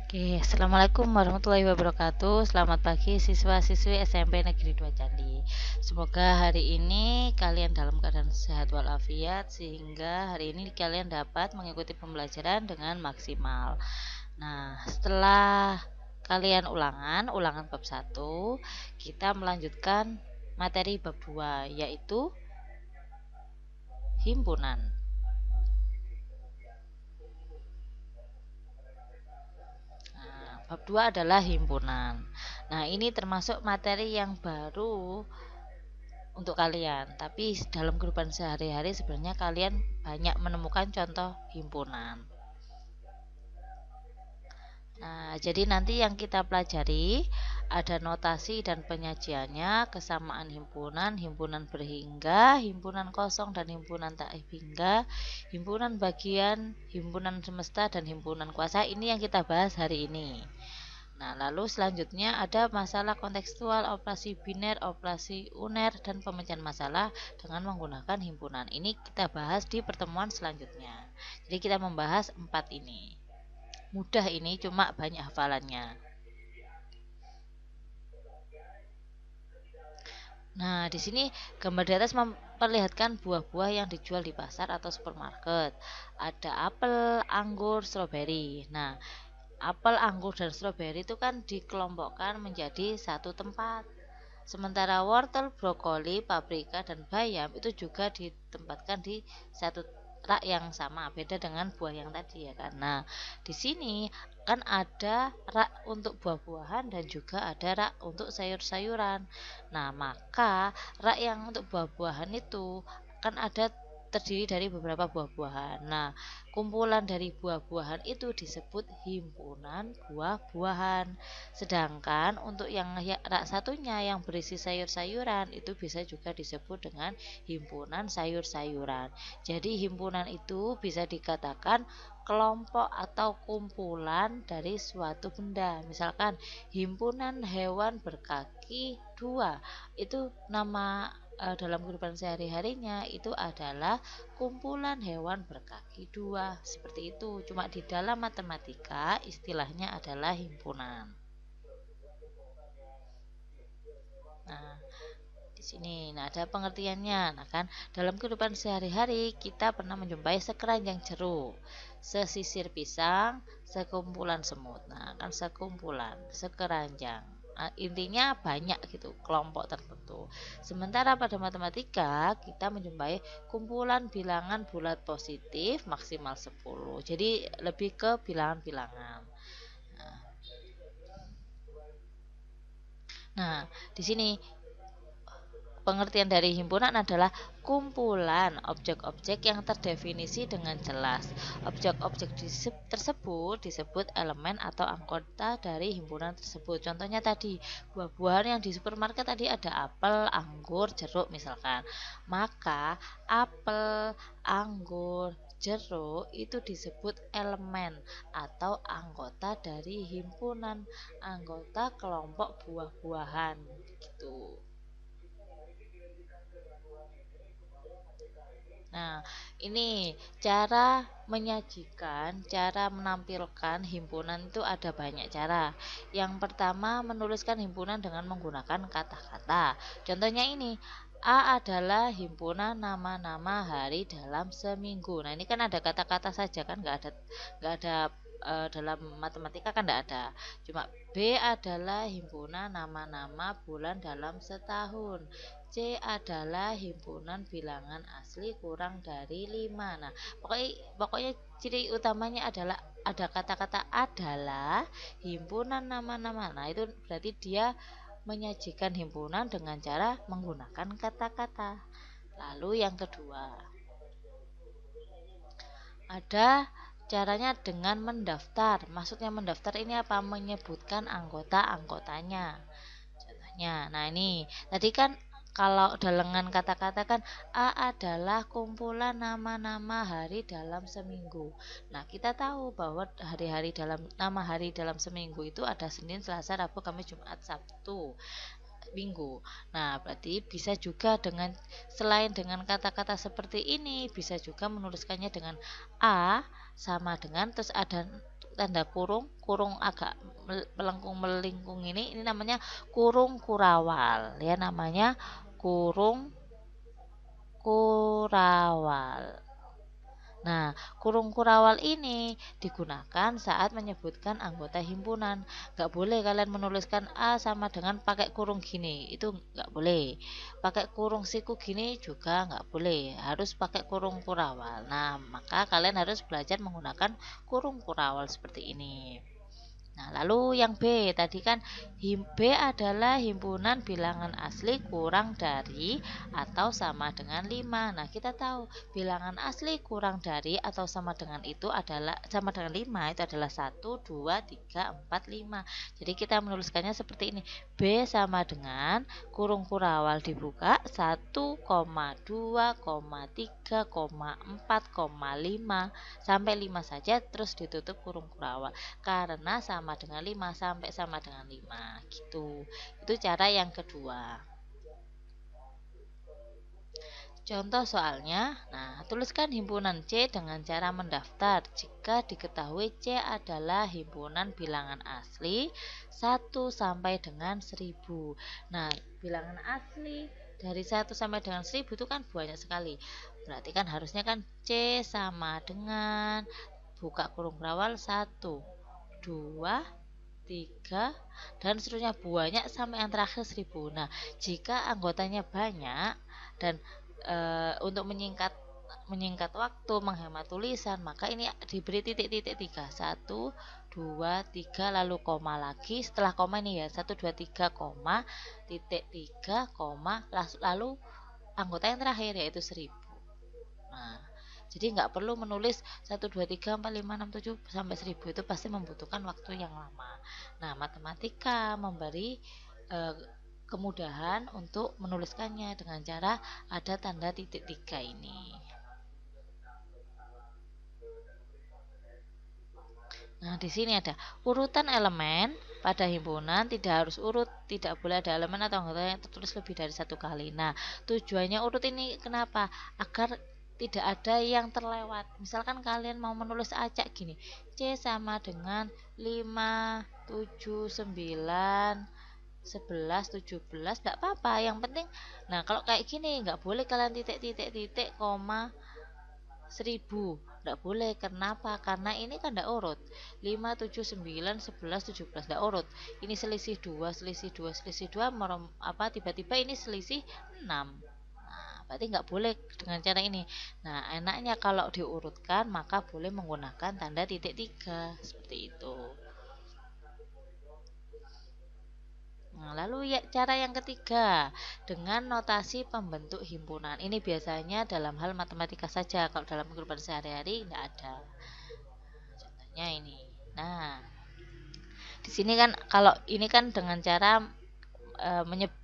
Oke, Assalamualaikum warahmatullahi wabarakatuh. Selamat pagi siswa-siswi SMP Negeri 2 Candi. Semoga hari ini kalian dalam keadaan sehat walafiat sehingga hari ini kalian dapat mengikuti pembelajaran dengan maksimal. Nah, setelah kalian ulangan bab 1, kita melanjutkan materi bab 2 yaitu himpunan. Bab 2 adalah himpunan. Nah, ini termasuk materi yang baru untuk kalian. Tapi dalam kehidupan sehari-hari sebenarnya kalian banyak menemukan contoh himpunan. Nah, jadi nanti yang kita pelajari ada notasi dan penyajiannya, kesamaan himpunan, himpunan berhingga, himpunan kosong dan himpunan tak hingga, himpunan bagian, himpunan semesta dan himpunan kuasa. Ini yang kita bahas hari ini. Nah, lalu selanjutnya ada masalah kontekstual, operasi biner, operasi uner, dan pemecahan masalah dengan menggunakan himpunan. Ini kita bahas di pertemuan selanjutnya. Jadi kita membahas 4 ini. Mudah ini, cuma banyak hafalannya. Nah, di sini gambar di atas memperlihatkan buah-buah yang dijual di pasar atau supermarket. Ada apel, anggur, stroberi. Nah, apel, anggur, dan stroberi itu kan dikelompokkan menjadi satu tempat. Sementara wortel, brokoli, paprika, dan bayam itu juga ditempatkan di satu rak yang sama, beda dengan buah yang tadi ya kan. Nah, di sini kan ada rak untuk buah-buahan dan juga ada rak untuk sayur-sayuran. Nah, maka rak yang untuk buah-buahan itu kan ada terdiri dari beberapa buah-buahan. Nah, kumpulan dari buah-buahan itu disebut himpunan buah-buahan. Sedangkan untuk yang rak satunya yang berisi sayur-sayuran itu bisa juga disebut dengan himpunan sayur-sayuran. Jadi himpunan itu bisa dikatakan kelompok atau kumpulan dari suatu benda. Misalkan himpunan hewan berkaki dua, itu nama dalam kehidupan sehari-harinya itu adalah kumpulan hewan berkaki dua. Seperti itu. Cuma di dalam matematika istilahnya adalah himpunan. Nah, di sini nah ada pengertiannya. Nah, kan dalam kehidupan sehari-hari kita pernah menjumpai sekeranjang jeruk, sesisir pisang, sekumpulan semut. Nah, kan sekumpulan, sekeranjang. Nah, intinya banyak gitu, kelompok tertentu. Sementara pada matematika kita menjumpai kumpulan bilangan bulat positif maksimal 10. Jadi lebih ke bilangan-bilangan. Nah, di sini pengertian dari himpunan adalah kumpulan objek-objek yang terdefinisi dengan jelas. Objek-objek tersebut disebut elemen atau anggota dari himpunan tersebut. Contohnya tadi, buah-buahan yang di supermarket tadi ada apel, anggur, jeruk misalkan. Maka apel, anggur, jeruk itu disebut elemen atau anggota dari himpunan, anggota kelompok buah-buahan gitu. Nah, ini cara menyajikan, cara menampilkan himpunan itu ada banyak cara. Yang pertama, menuliskan himpunan dengan menggunakan kata-kata. Contohnya ini, A adalah himpunan nama-nama hari dalam seminggu. Nah, ini kan ada kata-kata saja kan, nggak ada dalam matematika kan nggak ada. Cuma B adalah himpunan nama-nama bulan dalam setahun. C adalah himpunan bilangan asli kurang dari 5. Nah, pokoknya ciri utamanya adalah ada kata-kata adalah himpunan nama-nama. Nah, itu berarti dia menyajikan himpunan dengan cara menggunakan kata-kata. Lalu yang kedua, ada caranya dengan mendaftar. Maksudnya mendaftar ini apa? Menyebutkan anggota-anggotanya. Contohnya, nah ini tadi kan kalau dalengan kata-kata kan A adalah kumpulan nama-nama hari dalam seminggu. Nah, kita tahu bahwa hari-hari dalam nama hari dalam seminggu itu ada Senin, Selasa, Rabu, Kamis, Jumat, Sabtu. minggu. Nah, berarti bisa juga dengan selain dengan kata-kata seperti ini, bisa juga menuliskannya dengan A sama dengan terus ada tanda kurung, kurung agak melengkung melingkung ini namanya kurung kurawal ya, namanya kurung kurawal. Nah, kurung kurawal ini digunakan saat menyebutkan anggota himpunan. Nggak boleh kalian menuliskan A sama dengan pakai kurung gini, itu nggak boleh. Pakai kurung siku gini juga nggak boleh, harus pakai kurung kurawal. Nah, maka kalian harus belajar menggunakan kurung kurawal seperti ini. Nah, lalu yang B tadi kan B adalah himpunan bilangan asli kurang dari atau sama dengan 5. Nah, kita tahu bilangan asli kurang dari atau sama dengan itu adalah sama dengan 5 itu adalah 1, 2, 3, 4, 5. Jadi kita menuliskannya seperti ini. B sama dengan kurung kurawal dibuka 1, 2, 3, 4, 5 sampai 5 saja terus ditutup kurung kurawal karena sama dengan 5 sampai sama dengan 5 gitu. Itu cara yang kedua. Contoh soalnya, nah tuliskan himpunan C dengan cara mendaftar jika diketahui C adalah himpunan bilangan asli 1 sampai dengan 1000. Nah, bilangan asli dari 1 sampai dengan 1000 itu kan banyak sekali. Berarti kan harusnya kan C sama dengan buka kurung kurawal 1, 2, 3 dan seterusnya banyak sampai yang terakhir 1000. Nah, jika anggotanya banyak dan untuk menyingkat waktu, menghemat tulisan, maka ini diberi titik-titik 3. 1, 2, 3 lalu koma lagi. Setelah koma ini ya 1, 2, 3 koma titik 3 koma lalu anggota yang terakhir yaitu 1000. Nah, jadi nggak perlu menulis 1, 2, 3, 4, 5, 6, 7 sampai 1000, itu pasti membutuhkan waktu yang lama. Nah, matematika memberi kemudahan untuk menuliskannya dengan cara ada tanda titik 3 ini. Nah, di sini ada urutan elemen pada himpunan tidak harus urut, tidak boleh ada elemen atau anggota yang tertulis lebih dari satu kali. Nah, tujuannya urut ini kenapa? Agar tidak ada yang terlewat. Misalkan kalian mau menulis acak gini, C sama dengan 5, 7, 9, 11, 17, enggak apa-apa. Yang penting, nah kalau kayak gini nggak boleh kalian titik, koma, 1000 enggak boleh. Kenapa? Karena ini kan enggak urut 5, 7, 9, 11, 17 enggak urut. Ini selisih 2, selisih 2, selisih 2 tiba-tiba ini selisih 6. Nah, berarti enggak boleh dengan cara ini. Nah, enaknya kalau diurutkan maka boleh menggunakan tanda titik 3 seperti itu. Nah, lalu ya, cara yang ketiga dengan notasi pembentuk himpunan. Ini biasanya dalam hal matematika saja. Kalau dalam kehidupan sehari-hari tidak ada. Contohnya ini. Nah, di sini kan kalau ini kan dengan cara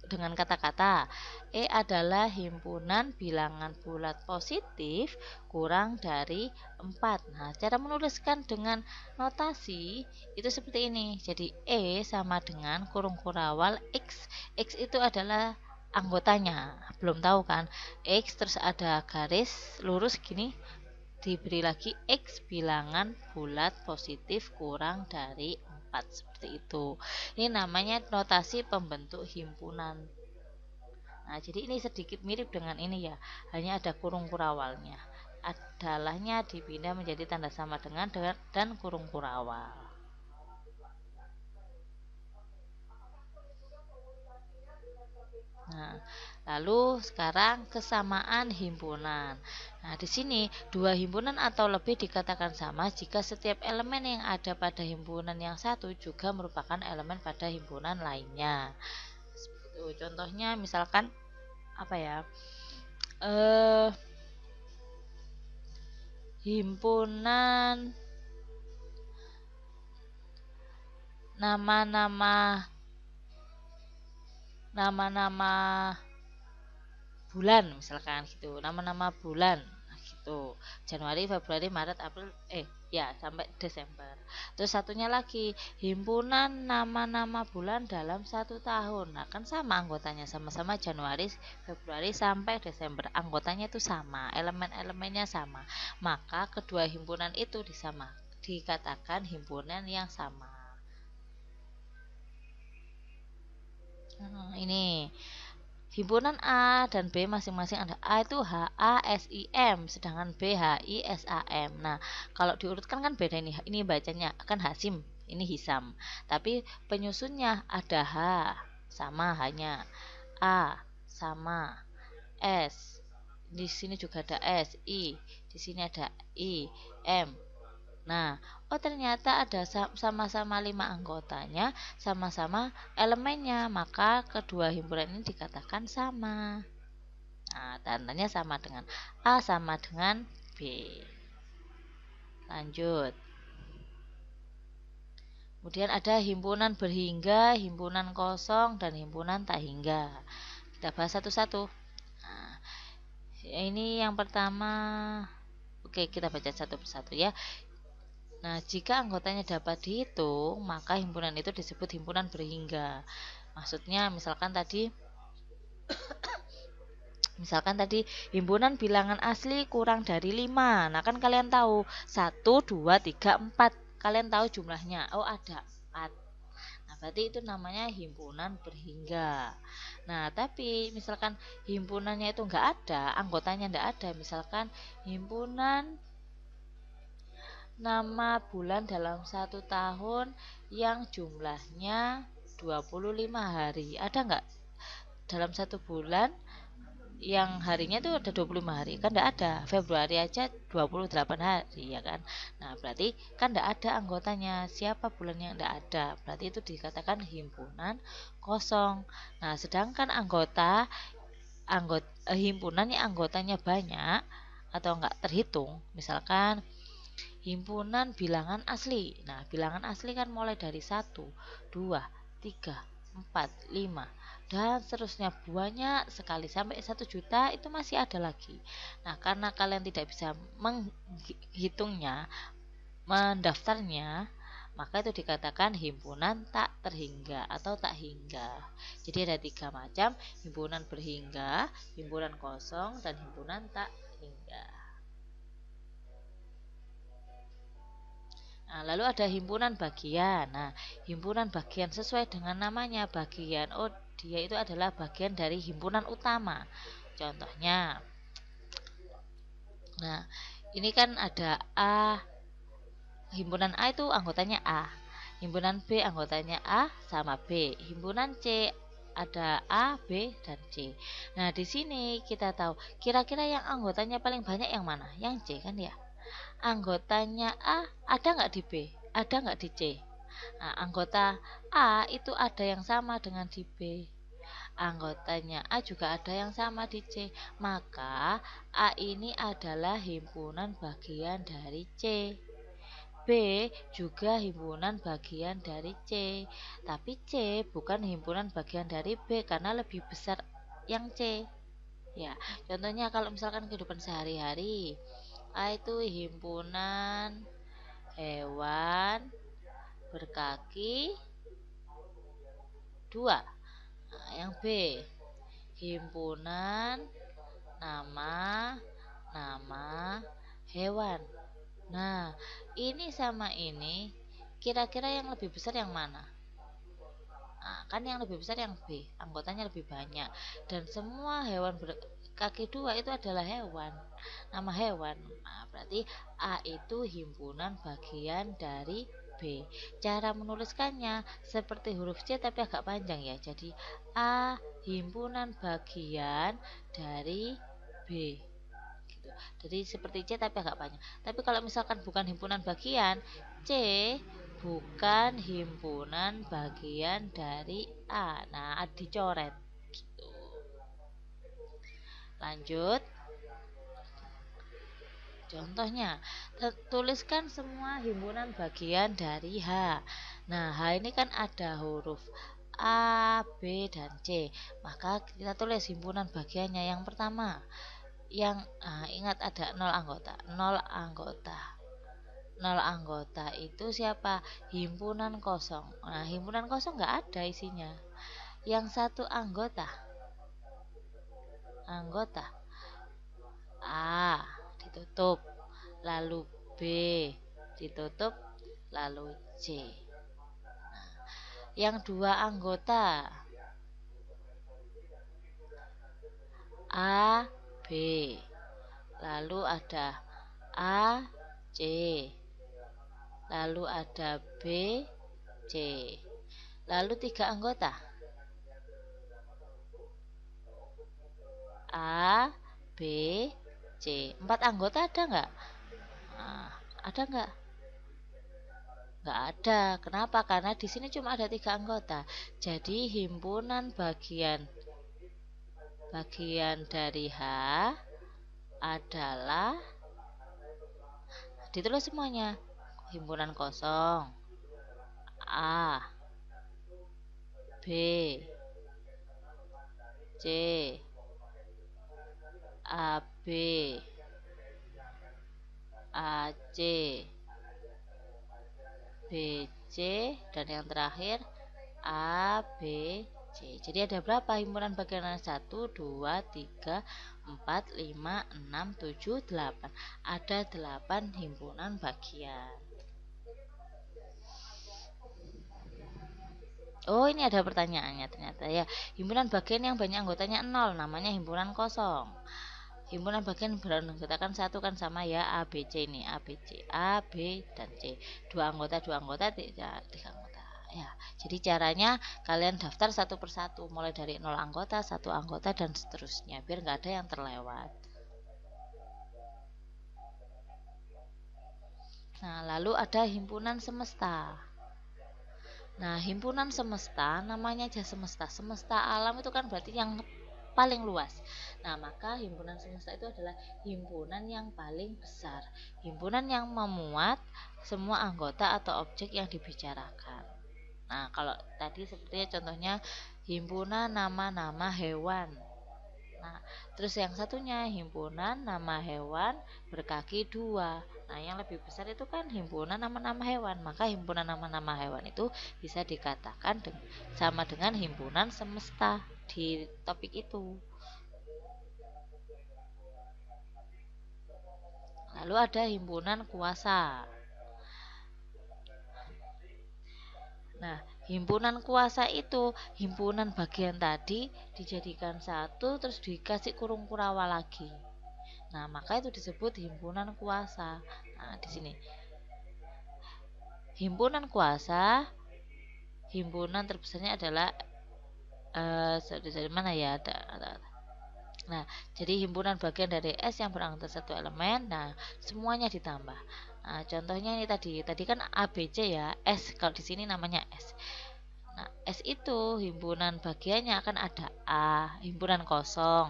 dengan kata-kata E adalah himpunan bilangan bulat positif kurang dari 4. Nah, cara menuliskan dengan notasi itu seperti ini. Jadi E sama dengan kurung kurawal X. X itu adalah anggotanya. Belum tahu kan? X terus ada garis lurus gini, diberi lagi X bilangan bulat positif kurang dari 4 seperti itu. Ini namanya notasi pembentuk himpunan. Nah, jadi ini sedikit mirip dengan ini ya, hanya ada kurung kurawalnya. Adalahnya dipindah menjadi tanda sama dengan dan kurung kurawal. Nah, lalu sekarang kesamaan himpunan. Nah, di sini dua himpunan atau lebih dikatakan sama jika setiap elemen yang ada pada himpunan yang satu juga merupakan elemen pada himpunan lainnya. Contohnya misalkan apa ya? Himpunan nama-nama bulan misalkan gitu, nama-nama bulan gitu, Januari, Februari, Maret, April, Ya, sampai Desember. Terus satunya lagi, himpunan nama-nama bulan dalam 1 tahun. Nah, kan sama anggotanya, sama-sama Januari, Februari sampai Desember. Anggotanya itu sama, elemen-elemennya sama. Maka kedua himpunan itu dikatakan himpunan yang sama. Ini himpunan A dan B masing-masing ada. A itu HASIM, sedangkan B HISAM. Nah, kalau diurutkan kan beda ini. Ini bacanya kan Hasim, ini Hisam. Tapi penyusunnya ada H sama hanya A sama S. Di sini juga ada S, I. Di sini ada I, M. Nah, oh ternyata ada sama-sama 5 anggotanya, sama-sama elemennya, maka kedua himpunan ini dikatakan sama. Nah, tandanya sama dengan A sama dengan B. Lanjut. Kemudian ada himpunan berhingga, himpunan kosong, dan himpunan tak hingga. Kita bahas satu-satu. Nah, ini yang pertama. Oke, kita baca satu persatu ya. Nah, jika anggotanya dapat dihitung, maka himpunan itu disebut himpunan berhingga. Maksudnya, misalkan tadi himpunan bilangan asli kurang dari 5. Nah, kan kalian tahu 1, 2, 3, 4. Kalian tahu jumlahnya. Oh, ada 4. Nah, berarti itu namanya himpunan berhingga. Nah, tapi misalkan himpunannya itu enggak ada, anggotanya enggak ada. Misalkan himpunan nama bulan dalam 1 tahun yang jumlahnya 25 hari. Ada nggak dalam 1 bulan yang harinya itu ada 25 hari? Kan enggak ada. Februari aja 28 hari ya kan. Nah, berarti kan enggak ada anggotanya. Siapa bulan yang enggak ada? Berarti itu dikatakan himpunan kosong. Nah, sedangkan himpunan yang anggotanya banyak atau enggak terhitung, misalkan himpunan bilangan asli. Nah, bilangan asli kan mulai dari 1, 2, 3, 4, 5 dan seterusnya, banyak sekali sampai 1 juta itu masih ada lagi. Nah, karena kalian tidak bisa menghitungnya, mendaftarnya, maka itu dikatakan himpunan tak terhingga atau tak hingga. Jadi ada 3 macam, himpunan berhingga, himpunan kosong, dan himpunan tak hingga. Nah, lalu ada himpunan bagian. Nah, himpunan bagian sesuai dengan namanya, bagian. Oh, dia itu adalah bagian dari himpunan utama. Contohnya, nah, ini kan ada A. Himpunan A itu anggotanya A. Himpunan B anggotanya A sama B. Himpunan C ada A, B, dan C. Nah, di sini kita tahu kira-kira yang anggotanya paling banyak yang mana? Yang C kan ya? Anggotanya A ada nggak di B? Ada nggak di C? Nah, anggota A itu ada yang sama dengan di B. Anggotanya A juga ada yang sama di C. Maka A ini adalah himpunan bagian dari C. B juga himpunan bagian dari C. Tapi C bukan himpunan bagian dari B karena lebih besar yang C. Ya, contohnya kalau misalkan kehidupan sehari-hari, A itu himpunan hewan berkaki 2. Nah, yang B himpunan nama hewan. Nah, ini sama ini kira-kira yang lebih besar yang mana? Nah, kan yang lebih besar yang B, anggotanya lebih banyak. Dan semua hewan berkaki 2 itu adalah hewan, nama hewan. Nah, berarti A itu himpunan bagian dari B. Cara menuliskannya seperti huruf C tapi agak panjang ya. Jadi A himpunan bagian dari B. Gitu. Jadi seperti C tapi agak panjang. Tapi kalau misalkan bukan himpunan bagian, C bukan himpunan bagian dari A. Nah, dicoret gitu. Lanjut. Contohnya, tuliskan semua himpunan bagian dari H. Nah, H ini kan ada huruf A, B, dan C. Maka kita tulis himpunan bagiannya. Yang pertama, ingat ada 0 anggota. 0 anggota. 0 anggota itu siapa? Himpunan kosong. Nah, himpunan kosong nggak ada isinya. Yang satu anggota. Anggota A ditutup, lalu B ditutup, lalu C. Yang dua anggota A, B, lalu ada A, C, lalu ada B, C, lalu tiga anggota A, B, C. 4 anggota ada nggak? Nah, ada nggak? Nggak ada. Kenapa? Karena di sini cuma ada 3 anggota. Jadi himpunan bagian dari H adalah, ditulis semuanya, himpunan kosong A, B, C, AB, AC, BC, dan yang terakhir ABC. Jadi ada berapa himpunan bagian? 1, 2, 3, 4, 5, 6, 7, 8. Ada 8 himpunan bagian. Oh, ini ada pertanyaannya ternyata ya. Himpunan bagian yang banyak anggotanya 0 namanya himpunan kosong. Himpunan bagian beranggotakan 1 kan sama ya, A, B, C ini. A, B, C, A, B, dan C. 2 anggota, 2 anggota, 3 anggota. Ya, jadi caranya kalian daftar satu persatu, mulai dari 0 anggota, 1 anggota, dan seterusnya, biar nggak ada yang terlewat. Nah, lalu ada himpunan semesta. Nah, himpunan semesta namanya aja semesta. Semesta alam itu kan berarti yang paling luas. Nah, maka himpunan semesta itu adalah himpunan yang paling besar. Himpunan yang memuat semua anggota atau objek yang dibicarakan. Nah, kalau tadi sepertinya contohnya himpunan nama-nama hewan. Nah, terus yang satunya himpunan nama hewan berkaki 2. Nah, yang lebih besar itu kan himpunan nama-nama hewan. Maka himpunan nama-nama hewan itu bisa dikatakan sama dengan himpunan semesta di topik itu. Lalu ada himpunan kuasa. Nah, himpunan kuasa itu himpunan bagian tadi dijadikan satu terus dikasih kurung kurawa lagi. Nah, maka itu disebut himpunan kuasa. Nah, di sini himpunan kuasa, himpunan terbesarnya adalah dari mana ya? Nah, jadi himpunan bagian dari S yang beranggota satu elemen. Nah, semuanya ditambah. Nah, contohnya ini tadi kan ABC ya, S kalau di sini namanya S. Nah, S itu himpunan bagiannya akan ada A, himpunan kosong.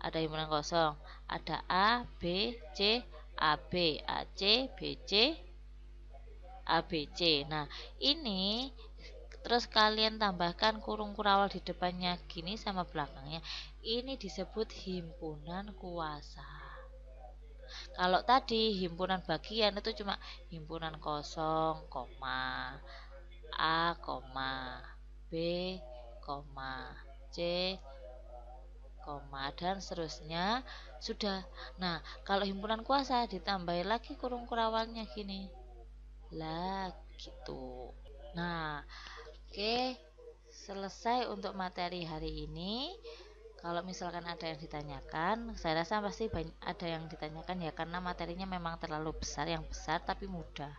Ada himpunan kosong, ada A, B, C, AB, AC, BC, ABC. Nah, ini terus kalian tambahkan kurung kurawal di depannya gini sama belakangnya. Ini disebut himpunan kuasa. Kalau tadi himpunan bagian itu cuma himpunan kosong, koma, A, koma, B, koma, C, koma, dan seterusnya. Sudah. Nah, kalau himpunan kuasa ditambahin lagi kurung kurawalnya gini. Lah, gitu. Nah, oke, selesai untuk materi hari ini. Kalau misalkan ada yang ditanyakan, saya rasa pasti ada yang ditanyakan ya, karena materinya memang terlalu besar, yang besar tapi mudah.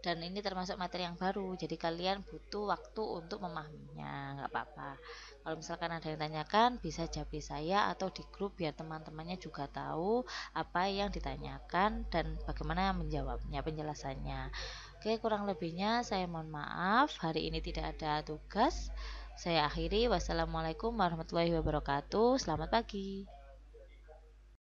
Dan ini termasuk materi yang baru, jadi kalian butuh waktu untuk memahaminya, nggak apa-apa. Kalau misalkan ada yang tanyakan, bisa japri saya atau di grup biar teman-temannya juga tahu apa yang ditanyakan dan bagaimana menjawabnya, penjelasannya. Oke, kurang lebihnya saya mohon maaf. Hari ini tidak ada tugas. Saya akhiri. Wassalamualaikum warahmatullahi wabarakatuh. Selamat pagi.